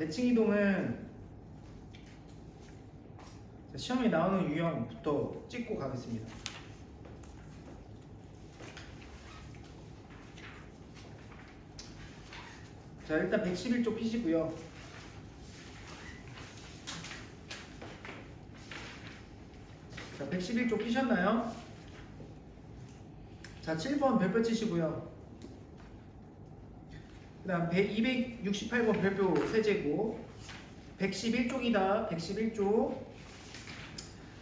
대칭 이동은 시험에 나오는 유형부터 찍고 가겠습니다. 자, 일단 111쪽 피시고요. 자, 111쪽 피셨나요? 자, 7번 별표 치시고요. 그 다음 268번 별표 세제곱. 111쪽이다. 111쪽.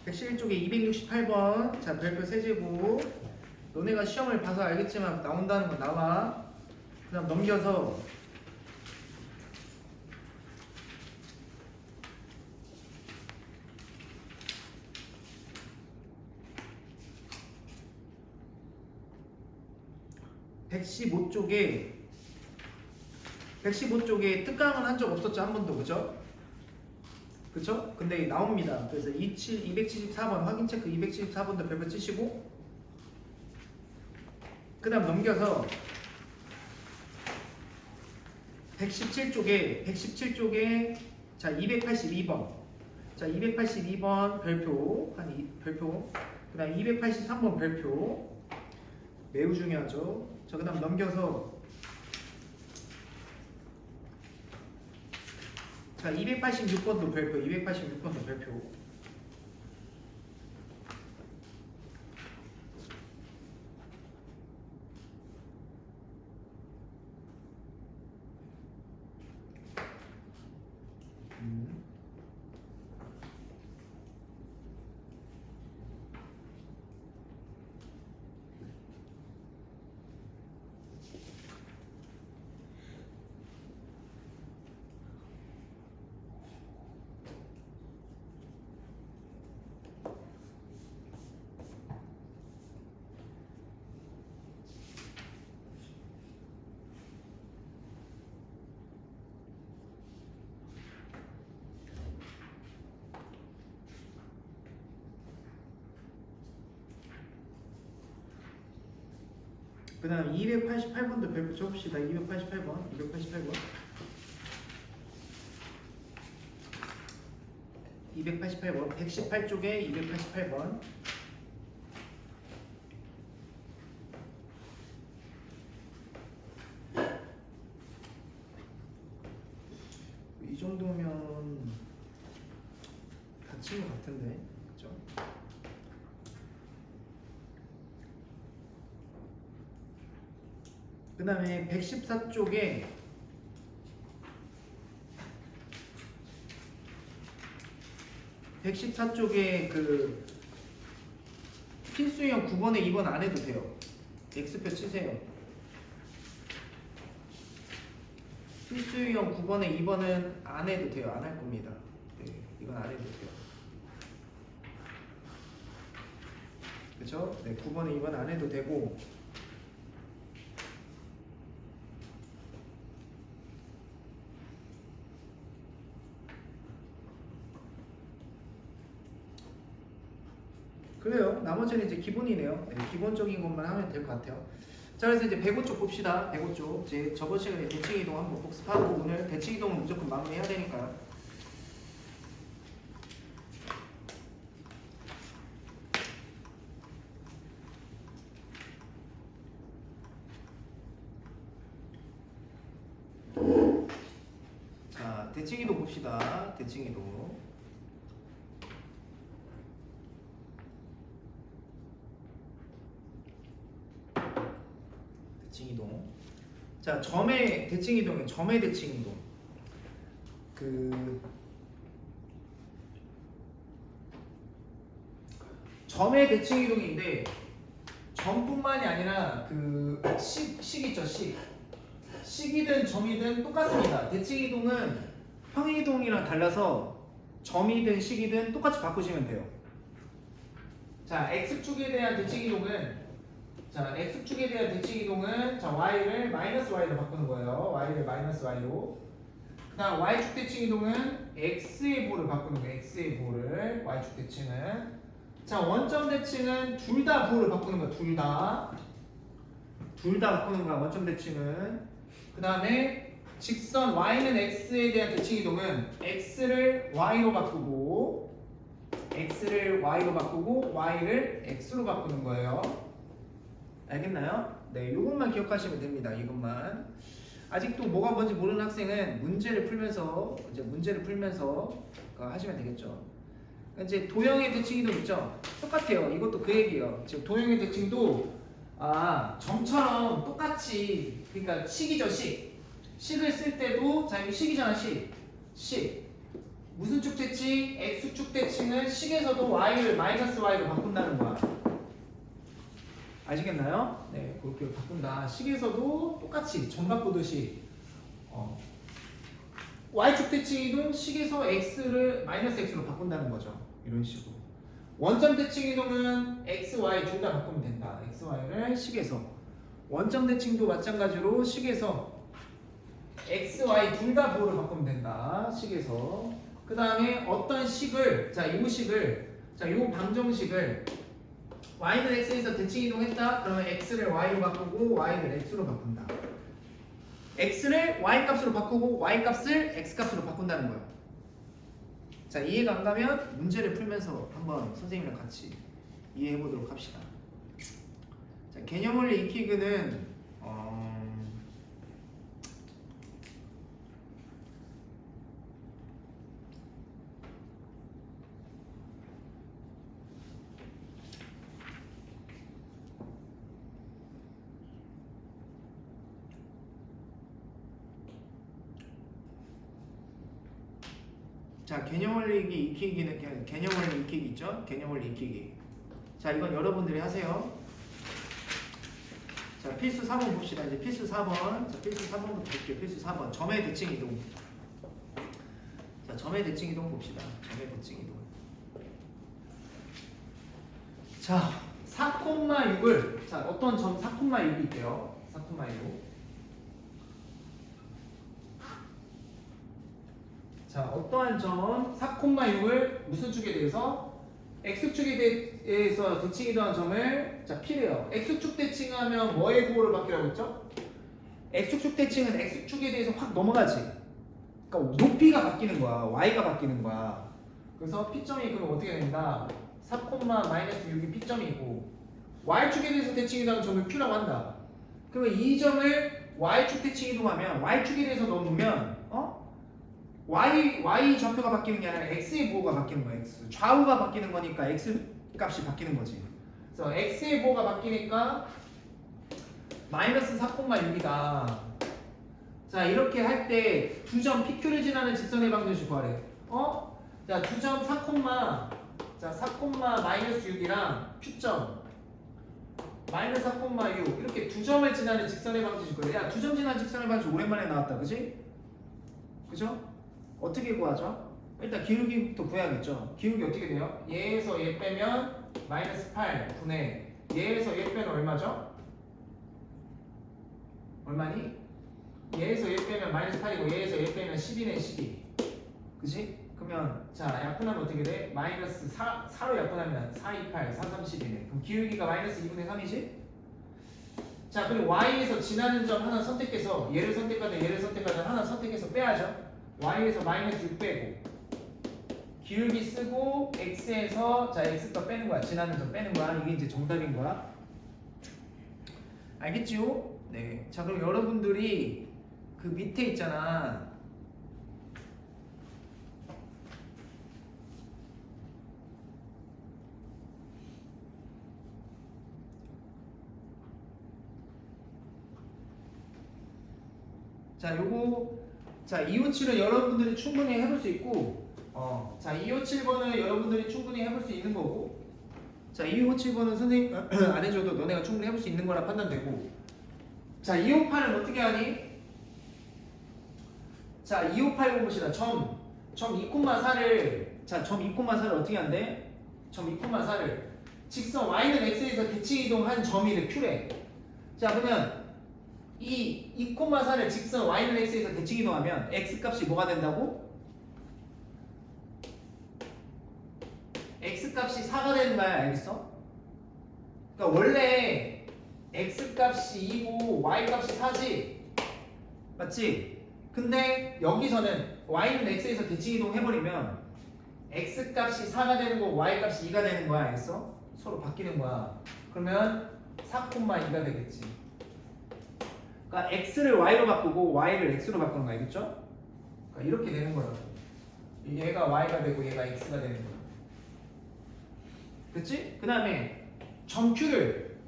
111쪽에 268번. 자, 별표 세제곱. 너네가 시험을 봐서 알겠지만 나온다는 건 나와. 그 다음 넘겨서 (115쪽에) 115쪽에 특강은 한 적 없었죠, 한 번도. 그죠? 그쵸? 근데 나옵니다. 그래서 274번 확인 체크. 274번도 별표 치시고, 그 다음 넘겨서 117쪽에 자, 282번. 자, 282번 별표, 별표. 그 다음 283번 별표. 매우 중요하죠. 자, 그 다음 넘겨서 자, 286번도 별표. 286번도 별표. 그 다음 288번도 별표 쳐봅시다. 288번. 118쪽에 288번. 이 정도면 다 친 것 같은데, 그죠? 그 다음에 114쪽에 그 필수형 9번에 2번 안 해도 돼요. X표 치세요. 필수형 9번에 2번은 안 해도 돼요. 안 할 겁니다. 네, 이건 안 해도 돼요. 그쵸? 네, 9번에 2번 안 해도 되고, 그래요. 나머지는 이제 기본이네요. 네, 기본적인 것만 하면 될 것 같아요. 자, 그래서 이제 105쪽 봅시다. 105쪽. 이제 저번 시간에 대칭 이동 한번 복습하고, 오늘 대칭 이동은 무조건 마무리해야 되니까요. 자, 대칭 이동 봅시다. 대칭 이동. 이동. 자, 점의 대칭 이동은 점의 대칭 이동. 점의 대칭 이동인데 점뿐만이 아니라 식 있죠, 식. 식이든 점이든 똑같습니다. 대칭 이동은 평행 이동이랑 달라서 점이든 식이든 똑같이 바꾸시면 돼요. 자, x축에 대한 대칭 이동은 x축에 대한 대칭 이동은 y를 마이너스 y로 바꾸는 거예요. y를 마이너스 y로. 그 다음 y축 대칭 이동은 x의 부호를 바꾸는 거예요. x의 부호를. y축 대칭은. 자, 원점 대칭은 둘 다 부호를 바꾸는 거예요. 둘 다 바꾸는 거야, 원점 대칭은. 그 다음에 직선 y는 x에 대한 대칭 이동은 x를 y로 바꾸고 y를 x로 바꾸는 거예요. 알겠나요? 네, 이것만 기억하시면 됩니다. 이것만. 아직도 뭐가 뭔지 모르는 학생은 문제를 풀면서 하시면 되겠죠. 이제 도형의 대칭 이동 있죠? 똑같아요. 이것도 그 얘기예요. 지금 도형의 대칭도 점처럼 똑같이, 그러니까 식이죠, 식. 식을 쓸 때도, 자, 여기 식이잖아, 식. 무슨 쭉 대칭? x축 대칭은 식에서도 y를 마이너스 y로 바꾼다는 거야. 아시겠나요? 네, 그렇게 바꾼다. 식에서도 똑같이 점 바꾸듯이 y축 대칭 이동 식에서 x를 마이너스 x로 바꾼다는 거죠. 이런 식으로. 원점 대칭 이동은 x, y 둘 다 바꾸면 된다. x, y를 식에서. 원점 대칭도 마찬가지로 식에서 x, y 둘 다 부호를 바꾸면 된다. 식에서. 그 다음에 어떤 식을, 요 방정식을 y는 x에서 대칭 이동했다. 그러면 x를 y로 바꾸고 y를 x로 바꾼다. x를 y 값으로 바꾸고 y 값을 x 값으로 바꾼다는 거예요. 자, 이해가 안 가면 문제를 풀면서 한번 선생님이랑 같이 이해해 보도록 합시다. 자, 개념원리 익히기는 자, 개념원리 익히기는 개념원리 익히기 있죠? 개념원리 익히기. 자, 이건 여러분들이 하세요. 자, 필수 4번 봅시다. 이제 필수 4번. 자, 필수 4번부터 볼게요. 필수 4번. 점의 대칭 이동. 자, 점의 대칭 이동 봅시다. 점의 대칭 이동. 자, 4,6을, 자, 어떤 점 4,6이 있대요. 4,6. 자, 어떠한 점 4,6을 무슨 축에 대해서? x축에 대해서 대칭 이동한 점을, 자, P래요. x축 대칭하면 뭐의 부호를 바뀌라고 했죠? x축 대칭은 x축에 대해서 확 넘어가지. 그러니까 높이가 바뀌는 거야. y가 바뀌는 거야. 그래서 P점이 그럼 어떻게 된다? 4,-6이 P점이고 y축에 대해서 대칭 이동한 점을 Q라고 한다. 그러면 이 점을 y축 대칭 이동하면 y축에 대해서 넣으면 y 좌표가 바뀌는 게 아니라 x의 부호가 바뀌는 거야. x 좌우가 바뀌는 거니까 x 값이 바뀌는 거지. 그래서 x의 부호가 바뀌니까 마이너스 4,6이다. 자, 이렇게 할 때 두 점 PQ를 지나는 직선의 방정식 구하래. 자, 두 점 4,-6이랑 Q점 마이너스 4,6 이렇게 두 점을 지나는 직선의 방정식 구하래. 야, 두 점 지나는 직선의 방정식 오랜만에 나왔다, 그지? 그죠? 어떻게 구하죠? 일단 기울기부터 구해야겠죠. 기울기 어떻게 돼요? 얘에서 얘 빼면 마이너스 8 분의 얘에서 얘 빼면 얼마죠? 얼마니? 얘에서 얘 빼면 마이너스 8이고 얘에서 얘 빼면 10이네 12. 그치? 그러면 자, 약분하면 어떻게 돼? 마이너스 4로 약분하면 4, 2, 8, 4, 3, 10이네. 그럼 기울기가 마이너스 2분의 3이지? 자, 그리고 y에서 지나는 점 하나 선택해서 얘를 선택하든 하나 선택해서 빼야죠. y에서 마이너스 6 빼고 기울기 쓰고 x에서 자, x값 빼는 거야. 지나는 점 빼는 거야. 이게 이제 정답인 거야. 알겠지요? 네. 자, 그럼 여러분들이 그 밑에 있잖아. 자, 요거 자, 257은 여러분들이 충분히 해볼 수 있고 자, 257번은 여러분들이 충분히 해볼 수 있는 거고 자, 257번은 선생님 안 해줘도 너네가 충분히 해볼 수 있는 거라 판단되고 자, 258은 어떻게 하니? 자, 258 봅시다. 점 2,4를 자, 점 2,4를 어떻게 한대? 점 2,4를 직선 y는 x에서 대칭 이동한 점이래 Q래. 자, 그러면 이 2,4를 직선 y는 x에서 대칭 이동하면 x 값이 뭐가 된다고? x 값이 4가 되는 거야. 알겠어? 그러니까 원래 x 값이 2고 y 값이 4지. 맞지? 근데 여기서는 y는 x에서 대칭 이동 해버리면 x 값이 4가 되는 거고 y 값이 2가 되는 거야. 알겠어? 서로 바뀌는 거야. 그러면 4,2가 되겠지. 그러니까 x를 y로 바꾸고 y를 x로 바꾸는 거 알겠죠? 그러니까 이렇게 되는 거라고. 얘가 y가 되고 얘가 x가 되는 거야. 그치? 그 다음에 점q를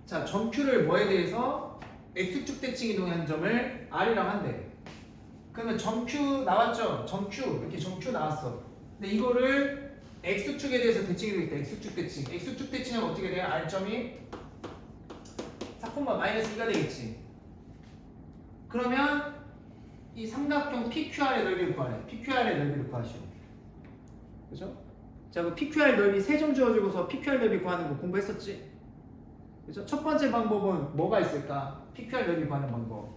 자 점q를 뭐에 대해서 x축 대칭 이동한 점을 r이라고 한대. 그러면 점q 나왔죠? 점q 이렇게 점q 나왔어. 근데 이거를 x축에 대해서 대칭이 되겠다. x축 대칭. x축 대칭하면 어떻게 돼요? r점이 4,-2가 되겠지. 그러면 이 삼각형 PQR의 넓이를 구하래. PQR의 넓이를 구하시오. 그죠? 자, 그 PQR 넓이 3점 주어주고서 PQR 넓이 구하는 거 공부했었지? 그죠? 첫 번째 방법은 뭐가 있을까? PQR 넓이 구하는 방법.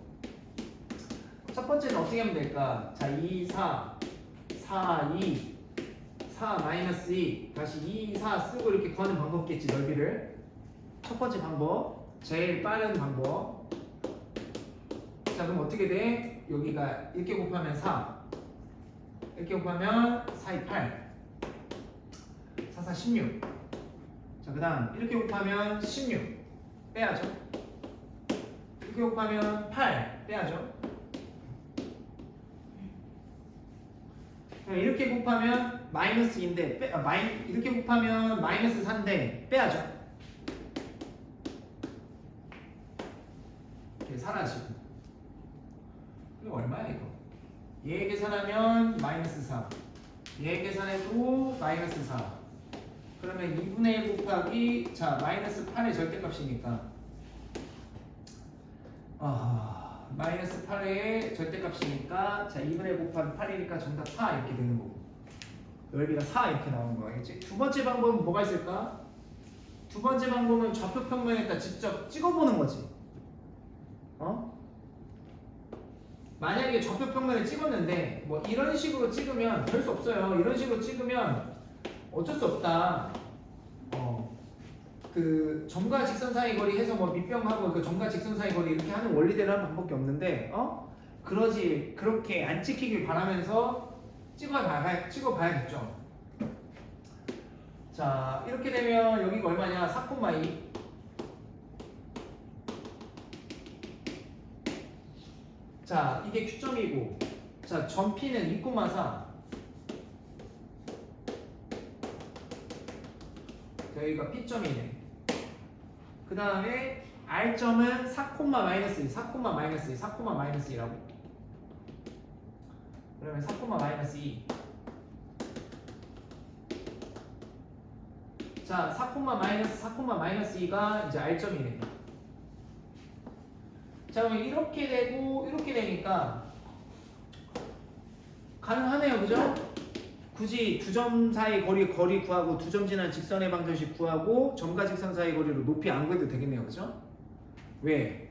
첫 번째는 어떻게 하면 될까? 자, 2, 4, 4, 2, 4, 마이너스 2, 다시 2, 4 쓰고 이렇게 구하는 방법겠지, 넓이를. 첫 번째 방법. 제일 빠른 방법. 자, 그럼 어떻게 돼? 여기가 이렇게 곱하면 4. 이렇게 곱하면 4, 2, 8. 4, 4, 16. 자, 그 다음 이렇게 곱하면 16. 빼야죠. 이렇게 곱하면 8. 빼야죠. 이렇게 곱하면 마이너스 2인데 이렇게 곱하면 마이너스 4인데 빼야죠. 계산하시고. 이거 얼마야 이거? 얘 계산하면 마이너스 4. 얘 계산해도 마이너스 4. 그러면 2분의 1 곱하기 자 마이너스 8의 절대값이니까 마이너스 8의 절대값이니까 자 2분의 1 곱하기 8이니까 정답 4 이렇게 되는 거고 넓이가 4 이렇게 나오는 거 알겠지? 두 번째 방법은 뭐가 있을까? 두 번째 방법은 좌표 평면에다 직접 찍어보는 거지. 만약에 좌표 평면을 찍었는데 뭐 이런 식으로 찍으면 별 수 없어요. 이런 식으로 찍으면 어쩔 수 없다. 그 점과 직선 사이 거리 해서 뭐 밑변하고 그 점과 직선 사이 거리 이렇게 하는 원리대로 하는 방법밖에 없는데 그렇게 안 찍히길 바라면서 찍어봐야겠죠. 자 이렇게 되면 여기가 얼마냐? 4,2. 자 이게 Q점이고 자 점 P는 2,4. 여기가 P점이네. 그 다음에 R점은 4,-2, 4,-2, 4,-2라고. 그러면 4,-2. 자, 4,-4,-2가 이제 R점이네. 자, 그럼 이렇게 되고 이렇게 되니까 가능하네요, 그죠? 굳이 두 점 사이 거리 구하고 두 점 지난 직선의 방정식 구하고 점과 직선 사이 거리로 높이 안 구해도 되겠네요, 그죠? 왜?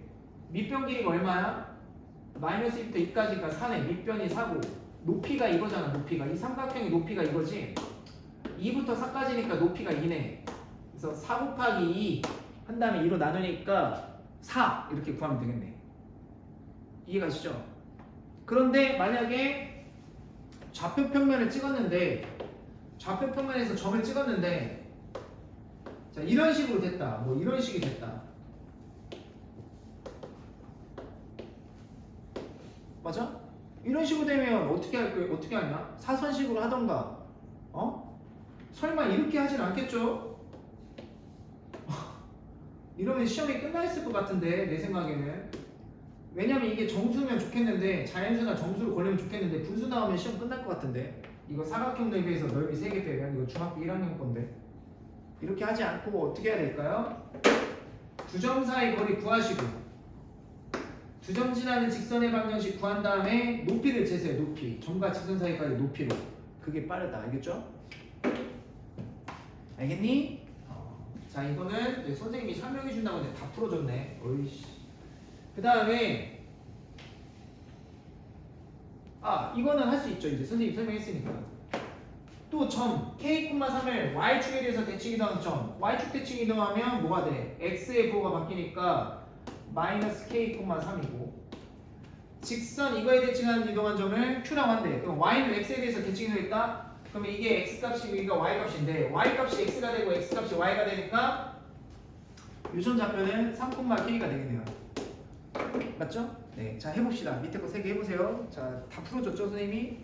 밑변 길이가 얼마야? 마이너스 1부터 2까지가 4네. 밑변이 4고 높이가 이거잖아. 높이가 이 삼각형의 높이가 이거지. 2부터 4까지니까 높이가 2네. 그래서 4 곱하기 2 한 다음에 2로 나누니까 4 이렇게 구하면 되겠네. 이해가시죠? 그런데 만약에 좌표 평면을 찍었는데 좌표 평면에서 점을 찍었는데 자 이런 식으로 됐다. 뭐 이런 식이 됐다. 맞아? 이런 식으로 되면 어떻게 하냐? 사선식으로 하던가. 설마 이렇게 하진 않겠죠? 이러면 시험이 끝나 있을 것 같은데 내 생각에는. 왜냐면 이게 정수면 좋겠는데 자연수나 정수로 걸리면 좋겠는데 분수 나오면 시험 끝날 것 같은데. 이거 사각형 대비해서 넓이 3개 빼면 이거 중학교 1학년 건데 이렇게 하지 않고 어떻게 해야 될까요? 두 점 사이 거리 구하시고 두 점 지나는 직선의 방정식 구한 다음에 높이를 재세요. 높이 점과 직선 사이 거리 높이로. 그게 빠르다. 알겠죠? 알겠니? 자 이거는 선생님이 설명해 준다고 했는데 다 풀어줬네. 어이씨. 그 다음에 이거는 할 수 있죠. 이제 선생님이 설명했으니까. 또 점 K,3을 Y축에 대해서 대칭 이동한 점. Y축 대칭 이동하면 뭐가 돼? X의 부호가 바뀌니까 마이너스 k,3이고 직선 이거에 대칭하는 이동한 점을 q라고 한대. 그럼 y는 x에 대해서 대칭이 되겠다. 그러면 이게 x 값이 여기가 y 값인데 y 값이 x가 되고 x 값이 y가 되니까 유선 좌표는 3,k가 되겠네요. 맞죠? 네, 자 해봅시다. 밑에 거 3개 해보세요. 자, 다 풀어줬죠, 선생님이?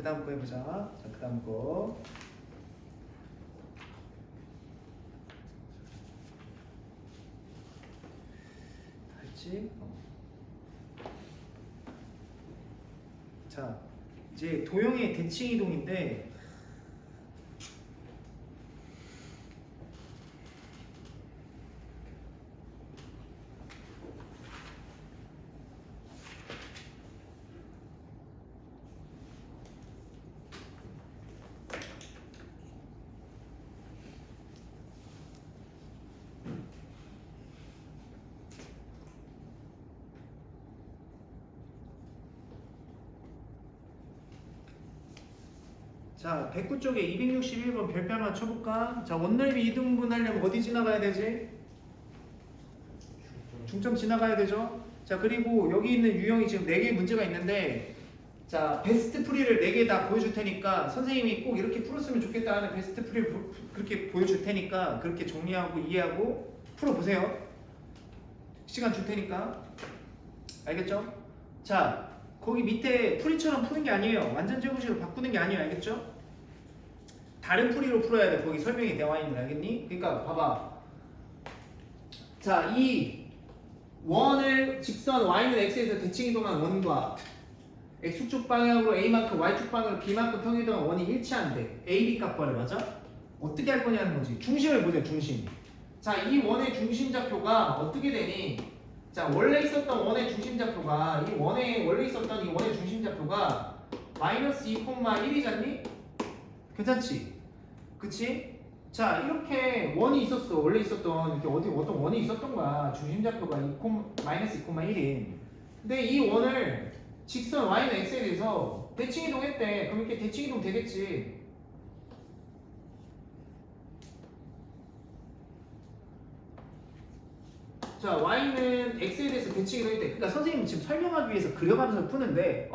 그 다음 거 해보자. 자, 그 다음 거. 했지? 자, 이제 도형의 대칭 이동인데 자, 109쪽에 261번 별표 하나 쳐볼까? 자, 원넓이 이등분하려면 어디 지나가야 되지? 중점 지나가야 되죠? 자, 그리고 여기 있는 유형이 지금 4개의 문제가 있는데 자, 베스트 풀이를 4개 다 보여줄 테니까 선생님이 꼭 이렇게 풀었으면 좋겠다 하는 베스트 풀이를 그렇게 보여줄 테니까 그렇게 정리하고 이해하고 풀어보세요. 시간 줄 테니까. 알겠죠? 자, 거기 밑에 풀이처럼 푸는 게 아니에요. 완전 제곱식으로 바꾸는 게 아니에요. 알겠죠? 다른 풀이로 풀어야 돼. 거기 설명이 되어 있는 거 알겠니? 그러니까 봐봐. 자, 이 원을 직선 y는 x에서 대칭 이동한 원과 x축 방향으로 a만큼 y축 방향으로 b만큼 평이동한 원이 일치한대. a, b 값 버려. 맞아? 어떻게 할 거냐는 거지. 중심을 보세요. 중심. 자, 이 원의 중심좌표가 어떻게 되니? 자, 원래 있었던 원의 중심좌표가 원래 있었던 이 원의 중심좌표가 마이너스 2,1이잖니? 괜찮지? 그치? 자, 이렇게 원이 있었어. 원래 있었던 이렇게 어떤 원이 있었던 거야. 중심좌표가 마이너스 2,1인. 근데 이 원을 직선 y는 x에 대해서 대칭 이동했대. 그럼 이렇게 대칭 이동 되겠지. 자, y는 x에 대해서 대칭 이동했대. 그러니까 선생님 지금 설명하기 위해서 그려가면서 푸는데,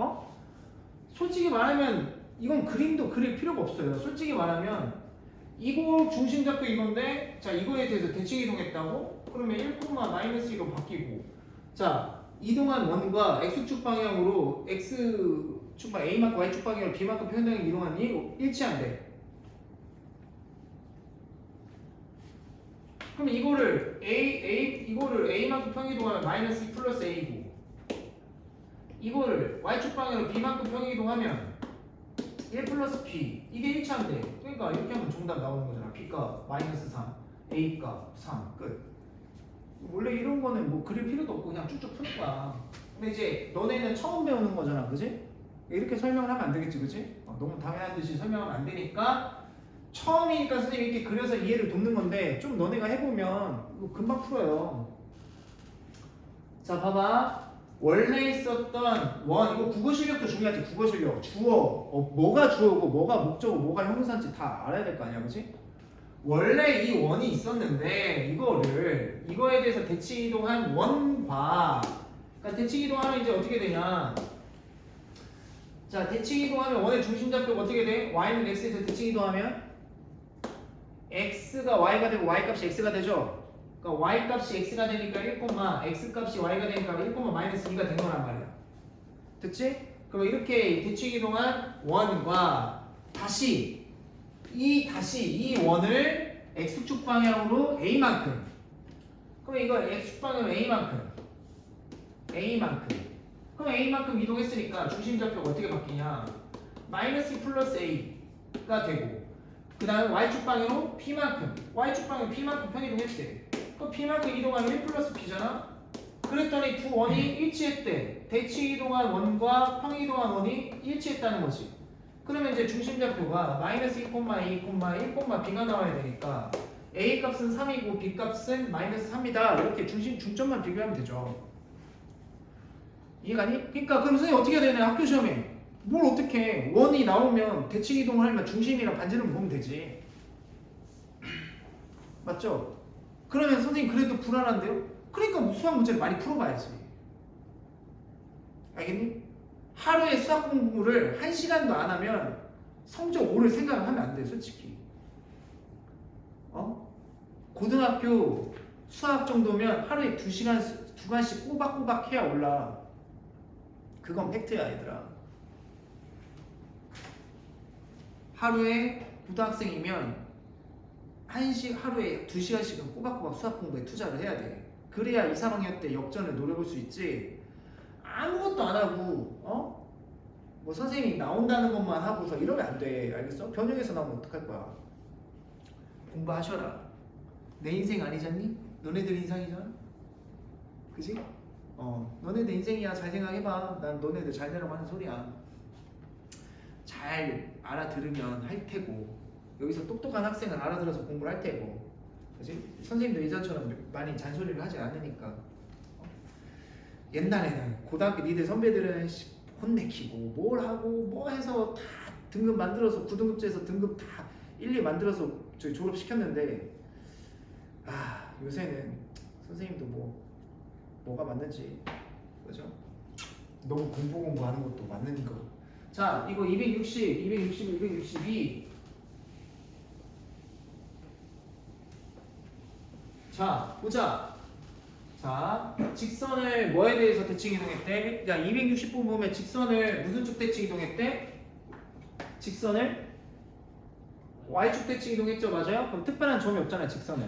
솔직히 말하면 이건 그림도 그릴 필요가 없어요. 솔직히 말하면 이거 중심좌표 이건데, 자, 이거에 대해서 대칭 이동했다고? 그러면 1,-1로 바뀌고, 자, 이동한 원과 x축 방향으로 x축 방향 a만큼 y축 방향으로 b만큼 평행하게 이동하니 일치한대. 그럼 이거를 a만큼 평이동하면 마이너스 2 플러스 a고, 이거를 y축 방향으로 b만큼 평이동하면 1 플러스 b, 이게 일치한대. 그러니까 이렇게 하면 정답 나오는 거잖아. b값 마이너스 3, a값 3, 끝. 원래 이런 거는 뭐 그릴 필요도 없고 그냥 쭉쭉 푸는 거야. 근데 이제 너네는 처음 배우는 거잖아, 그지? 이렇게 설명을 하면 안 되겠지, 그지? 너무 당연한 듯이 설명하면 안 되니까 처음이니까 선생님이 이렇게 그려서 이해를 돕는 건데, 좀 너네가 해보면 이거 금방 풀어요. 자, 봐봐. 원래 있었던 원, 이거 국어 실력도 중요하지. 국어 실력. 주어, 뭐가 주어고 뭐가 목적어, 뭐가 형용사인지 다 알아야 될 거 아니야, 그지? 원래 이 원이 있었는데 이거에 대해서 대칭 이동한 원과, 그러니까 대칭 이동하면 이제 어떻게 되냐? 자, 대칭 이동하면 원의 중심좌표가 어떻게 돼? y는 x에서 대칭 이동하면 x가 y가 되고 y 값이 x가 되죠. 그러니까 y 값이 x가 되니까 1, x 값이 y가 되니까 1, 마이너스 2가 된 거란 말이야. 됐지? 그럼 이렇게 대칭 이동한 원과 다시 이 원을 x축 방향으로 a만큼, 그럼 이거 x축 방향으로 a만큼 그럼 a만큼 이동했으니까 중심좌표가 어떻게 바뀌냐? 마이너스 2 플러스 a가 되고, 그 다음에 y축 방향으로 y축 방향 p만큼 편이동했대. 그럼 p만큼 이동하면 1 플러스 b잖아? 그랬더니 두 원이 일치했대. 대칭 이동한 원과 평이동한 원이 일치했다는 거지. 그러면 이제 중심좌표가 마이너스 2,2, 1,b가 나와야 되니까 a 값은 3이고 b 값은 마이너스 3이다. 이렇게 중점만 비교하면 되죠. 이해가니? 그러니까 그럼 선생님 어떻게 해야 되냐? 학교 시험에 뭘 어떻게 해? 원이 나오면 대칭 이동을 하려면 중심이랑 반지름 보면 되지. 맞죠? 그러면 선생님 그래도 불안한데요? 그러니까 뭐 수학 문제를 많이 풀어봐야지. 알겠니? 하루에 수학 공부를 1시간도 안 하면 성적 오를 생각하면 안 돼, 솔직히. 고등학교 수학 정도면 하루에 2시간씩 꼬박꼬박 해야 올라. 그건 팩트야, 얘들아. 하루에 고등학생이면 하루에 2시간씩은 꼬박꼬박 수학 공부에 투자를 해야 돼. 그래야 2, 3학년 때 역전을 노려볼 수 있지. 아무것도 안 하고 뭐 선생님이 나온다는 것만 하고서 이러면 안 돼. 알겠어? 변형해서 나오면 어떡할 거야? 공부하셔라. 내 인생 아니잖니? 너네들 인생이잖아. 그지? 너네들 인생이야. 잘 생각해봐. 난 너네들 잘 되라고 하는 소리야. 잘 알아들으면 할 테고, 여기서 똑똑한 학생은 알아들어서 공부를 할 테고, 그지? 선생님도 예전처럼 많이 잔소리를 하지 않으니까. 옛날에는 고등학교 니들 선배들은 혼내키고 뭘 하고 뭐 해서 다 등급 만들어서 9등급제에서 등급 다 1, 2 만들어서 저희 졸업시켰는데, 요새는 선생님도 뭐가 맞는지, 그죠? 너무 공부하는 것도 맞는 거 자, 이거 260, 260, 262. 자, 보자. 자, 직선을 뭐에 대해서 대칭 이동했대? 야, 260번 보면 직선을 무슨 쪽 대칭 이동했대? 직선을 Y축 대칭 이동했죠, 맞아요? 그럼 특별한 점이 없잖아요, 직선은.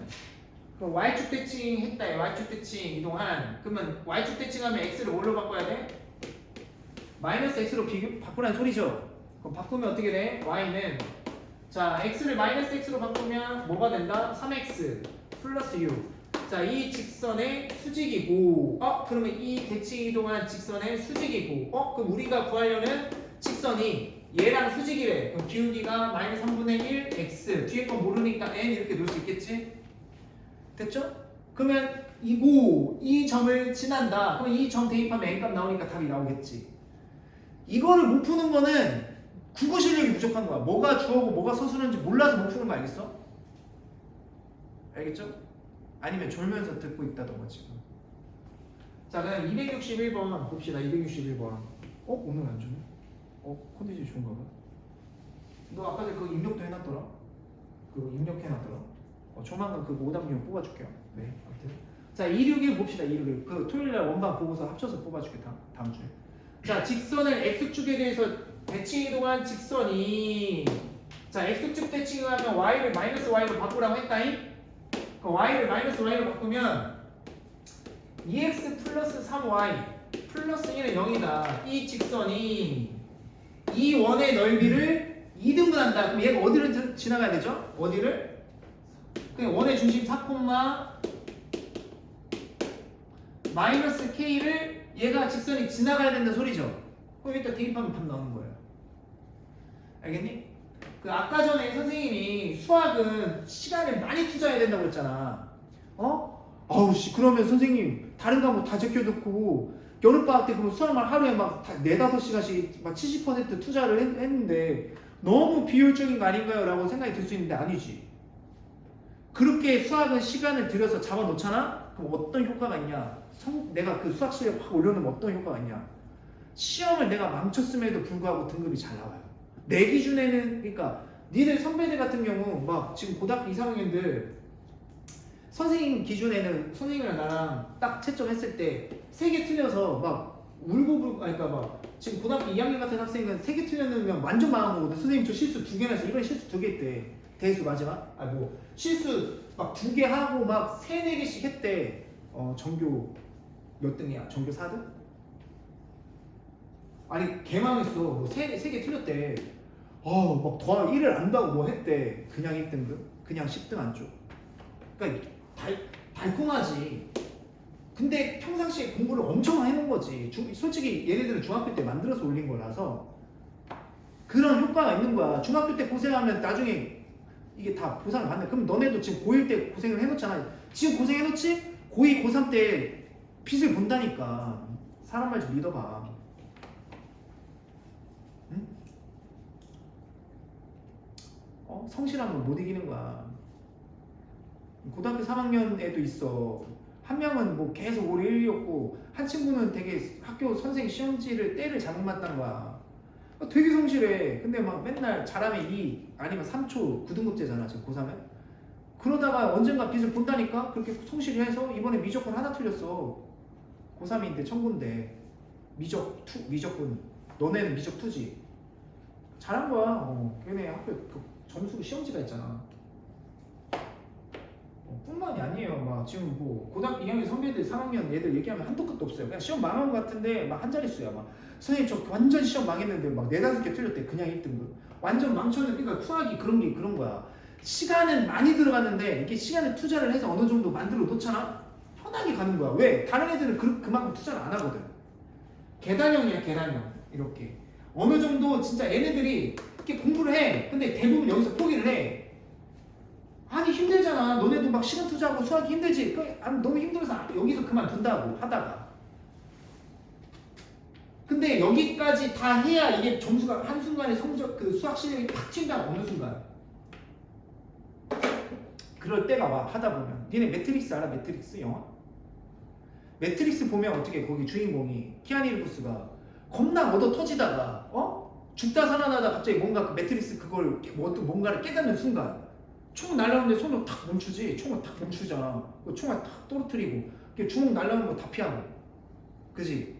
그럼 Y축 대칭 했다, Y축 대칭 이동한. 그러면 Y축 대칭하면 X를 뭘로 바꿔야 돼? 마이너스 X로 바꾸라는 소리죠. 그럼 바꾸면 어떻게 돼? Y는 자, X를 마이너스 X로 바꾸면 뭐가 된다? 3X 플러스 6. 자, 이 직선의 수직이고, 그러면 이 대칭 이동한 직선의 수직이고, 그럼 우리가 구하려는 직선이 얘랑 수직이래. 그럼 기울기가 마이너스 3분의 1 X. 뒤에 거 모르니까 N 이렇게 놓을 수 있겠지? 됐죠? 그러면 이 점을 지난다. 그럼 이 점 대입하면 N값 나오니까 답이 나오겠지. 이거를 못 푸는 거는 국어 실력이 부족한 거야. 뭐가 주어고 뭐가 서술인지 몰라서 못 푸는 거 알겠어? 알겠죠? 아니면 졸면서 듣고 있다던가 지금. 자, 그럼 261번 봅시다. 261번. 오늘 안 주네? 컨디션이 좋은가 봐. 너 아까 전에 그거 입력도 해놨더라? 그거 입력해놨더라? 조만간 그 오답용 뽑아줄게요. 네, 아무튼. 자, 261 봅시다. 261. 그 토요일날 원반 보고서 합쳐서 뽑아줄게. 다음 주에. 자, 직선을 X축에 대해서 대칭 이동한 직선이 자, X축 대칭을 하면 Y를 마이너스 Y로 바꾸라고 했다잉? 그 Y를 마이너스 Y로 바꾸면 2X 플러스 3Y 플러스 1은 0이다. 이 직선이 이 원의 넓이를 2등분한다. 그럼 얘가 어디를 지나가야 되죠? 어디를? 그냥 원의 중심 4, 마이너스 K를 얘가 직선이 지나가야 된다 소리죠. 그럼 일단 대입하면 답 나오는 거예요. 알겠니? 그 아까 전에 선생님이 수학은 시간을 많이 투자해야 된다고 했잖아. 그러면 선생님 다른 과목 다 제껴놓고 여름방학 때 그러면 수학만 하루에 막 4, 5시간씩 막 70% 투자를 했는데 너무 비효율적인 거 아닌가요? 라고 생각이 들 수 있는데 아니지. 그렇게 수학은 시간을 들여서 잡아놓잖아? 그럼 어떤 효과가 있냐? 내가 그 수학 실력 확 올려놓으면 어떤 효과가 있냐? 시험을 내가 망쳤음에도 불구하고 등급이 잘 나와요. 내 기준에는, 그러니까 니들 선배들 같은 경우 막 지금 고등학교 2, 3학년들 선생님 기준에는 선생님이랑 나랑 딱 채점했을 때 3개 틀려서 막 울고 그러니까 막 지금 고등학교 2학년 같은 학생은 3개 틀렸으면 완전 망한 거거든. 선생님 저 실수 2개나 해서 이번에 실수 2개 했대. 대수 마지막? 실수 막 2개 하고 막 3, 4개씩 했대. 전교 몇 등이야? 전교 4등? 아니 개망했어. 뭐 3개 틀렸대. 막 더 1을 안다고 뭐 했대. 그냥 1등급? 그냥 10등 안 줘. 그러니까 달콤하지. 근데 평상시에 공부를 엄청 해놓은 거지. 솔직히 얘네들은 중학교 때 만들어서 올린 거라서 그런 효과가 있는 거야. 중학교 때 고생하면 나중에 이게 다 보상을 받네. 그럼 너네도 지금 고1 때 고생을 해놓잖아. 지금 고생해놓지? 고2, 고3 때 빚을 본다니까. 사람 말 좀 믿어봐. 응? 성실하면 못 이기는 거야. 고등학교 3학년에도 있어. 한 명은 뭐 계속 올 1이었고 한 친구는 되게 학교 선생 시험지를 때를 잘못 맞단 거야. 되게 성실해. 근데 막 맨날 잘하면 2 아니면 3초 9등급제잖아 지금 고3은. 그러다가 언젠가 빚을 본다니까. 그렇게 성실히 해서 이번에 미적분 하나 틀렸어. 고3인데 청구인데 미적분 너네는 미적 2지. 잘한 거야. 걔네 학교 그 점수 시험지가 있잖아. 뿐만이 아니에요. 막 지금 뭐 고등학교 2학년 선배들 3학년 얘들 얘기하면 한도 끝도 없어요. 그냥 시험 망한 것 같은데 막 한 자릿수야. 막 선생님 저 완전 시험 망했는데 막 4, 5개 틀렸대. 그냥 1등급. 완전 망쳤는데. 그러니까 수학이 그런 거야. 시간은 많이 들어갔는데 이렇게 시간을 투자를 해서 어느 정도 만들어 놓잖아. 편하게 가는 거야. 왜? 다른 애들은 그만큼 투자를 안 하거든. 계단형이야 계단형. 이렇게 어느 정도 진짜 얘네들이 이렇게 공부를 해. 근데 대부분 여기서 포기를 해. 아니 힘들잖아. 너네도 막 시간 투자하고 수학이 힘들지. 너무 힘들어서 여기서 그만둔다고 하다가. 근데 여기까지 다 해야 이게 점수가 한순간에 성적 그 수학 실력이 팍 튄다. 어느 순간. 그럴 때가 와. 하다 보면. 니네 매트릭스 알아? 매트릭스 영화? 매트릭스 보면 어떻게 거기 주인공이 키아누 리브스가 겁나 얻어 터지다가 죽다 살아나다 갑자기 뭔가 그 매트리스 그걸 뭐 어떤 뭔가를 깨닫는 순간 총 날라오는데 손을 탁 멈추지. 총을 탁 멈추잖아. 그 총알 탁 떨어뜨리고 주먹 날라오는 거 다 피하고. 그지?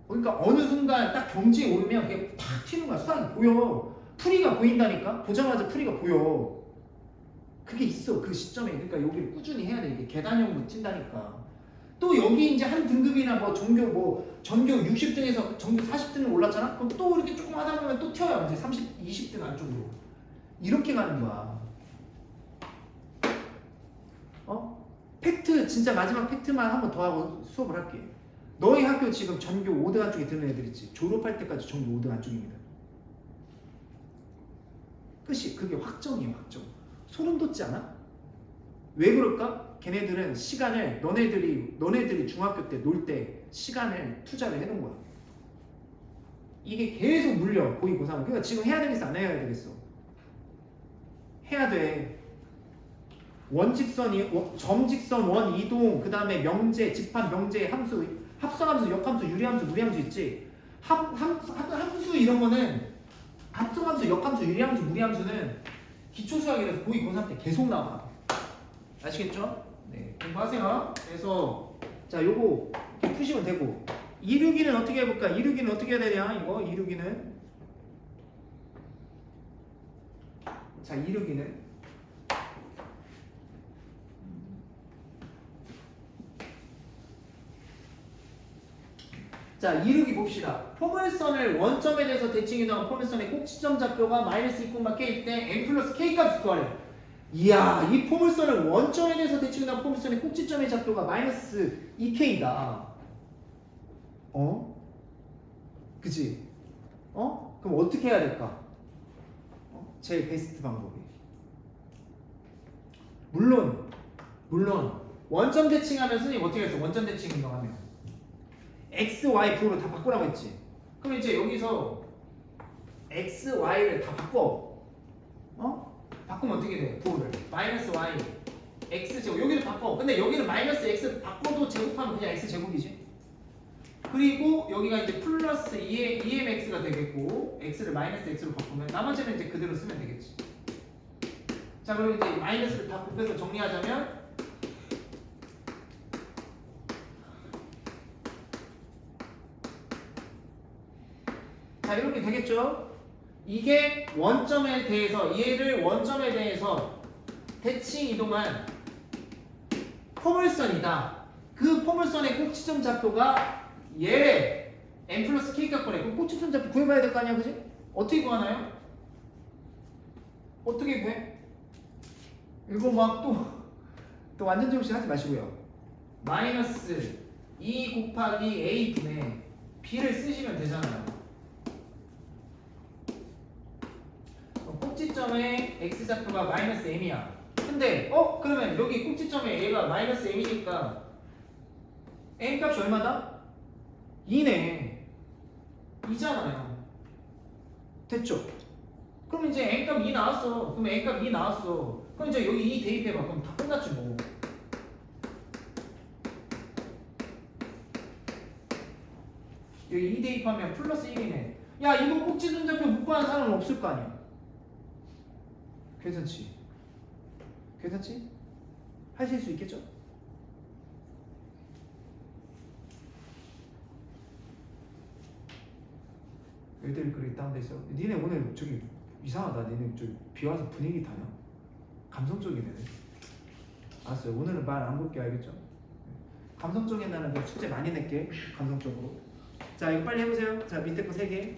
그러니까 어느 순간 딱 경지에 오르면 그게 탁 튀는 거야. 수학이 보여. 풀이가 보인다니까? 보자마자 풀이가 보여. 그게 있어. 그 시점에. 그러니까 여기를 꾸준히 해야 돼. 이게 계단형으로 튄다니까. 또 여기 이제 한 등급이나 뭐 전교 60등에서 전교 40등을 올랐잖아? 그럼 또 이렇게 조금 하다 보면 또 튀어요. 이제 30, 20등 안쪽으로. 이렇게 가는 거야. 팩트, 진짜 마지막 팩트만 한 번 더 하고 수업을 할게. 너희 학교 지금 전교 5등 안쪽에 드는 애들 있지? 졸업할 때까지 전교 5등 안쪽입니다. 끝이. 그게 확정이에요, 확정. 소름 돋지 않아? 왜 그럴까? 걔네들은 시간을 너네들이 중학교 때 놀 때 시간을 투자를 해놓은 거야. 이게 계속 물려. 고2, 고3. 그러니까 지금 해야 되겠어? 안 해야 되겠어? 해야 돼. 원직선이 점직선 원 이동 그 다음에 명제 집합 명제 함수 합성함수 역함수 유리함수 무리함수 있지. 함수 이런 거는 합성함수 역함수 유리함수 무리함수는 기초수학이라서 고2 고3 때 계속 나와. 아시겠죠? 네, 공부하세요. 그래서 자 요거 이렇게 푸시면 되고 262는 어떻게 해볼까? 262는 어떻게 해야 되냐? 이거 262는 자 262는 자, 이루기 봅시다. 포물선을 원점에 대해서 대칭 이동한 포물선의 꼭지점 좌표가 마이너스 2, k일 때 n 플러스 k 값을 구하래. 이야, 이 포물선을 원점에 대해서 대칭 이동한 포물선의 꼭지점의 좌표가 마이너스 2k다. 그치? 그럼 어떻게 해야 될까? 제일 베스트 방법이. 물론 원점 대칭하면 선생님 어떻게 했어? 원점 대칭 이동하면 x, y, 부호로 다 바꾸라고 했지. 그럼 이제 여기서 x, y를 다 바꿔. 바꾸면 어떻게 돼? 부호를 마이너스 y, x 제곱 여기를 바꿔. 근데 여기는 마이너스 x 바꿔도 제곱하면 그냥 x 제곱이지. 그리고 여기가 이제 플러스 2mx가 되겠고 x를 마이너스 x로 바꾸면 나머지는 이제 그대로 쓰면 되겠지. 자, 그럼 이제 마이너스를 다 곱해서 정리하자면 자, 이렇게 되겠죠? 이게 원점에 대해서 얘를 원점에 대해서 대칭 이동한 포물선이다. 그 포물선의 꼭지점 좌표가 얘 n 플러스 k 값거래. 그 꼭지점 좌표 구해봐야 될 거 아니야, 그지? 어떻게 구하나요? 어떻게 구해? 이거 막 또 완전 제곱식 하지 마시고요. 마이너스 2 곱하기 a 분의 b를 쓰시면 되잖아요. 꼭지점의 x좌표가 마이너스 m이야. 근데 그러면 여기 꼭지점에 얘가 마이너스 m이니까 m 값이 얼마다? 2네. 2잖아요. 됐죠? 그럼 이제 m 값 2 나왔어. 그럼 m 값 2 나왔어. 그럼 이제 여기 2 대입해봐. 그럼 다 끝났지 뭐. 여기 2 대입하면 플러스 1이네. 야, 이거 꼭지점 좌표 못 구하는 사람은 없을 거 아니야. 괜찮지? 괜찮지? 하실 수 있겠죠? 애들이 그렇게 다운돼 있어. 니네 오늘 저기 이상하다. 니네 저기 비 와서 분위기 타냐? 감성적이네. 알았어요. 오늘은 말 안 볼게. 알겠죠? 감성적인 날은 숙제 많이 낼게. 감성적으로. 자, 이거 빨리 해보세요. 자, 밑에 거 3개.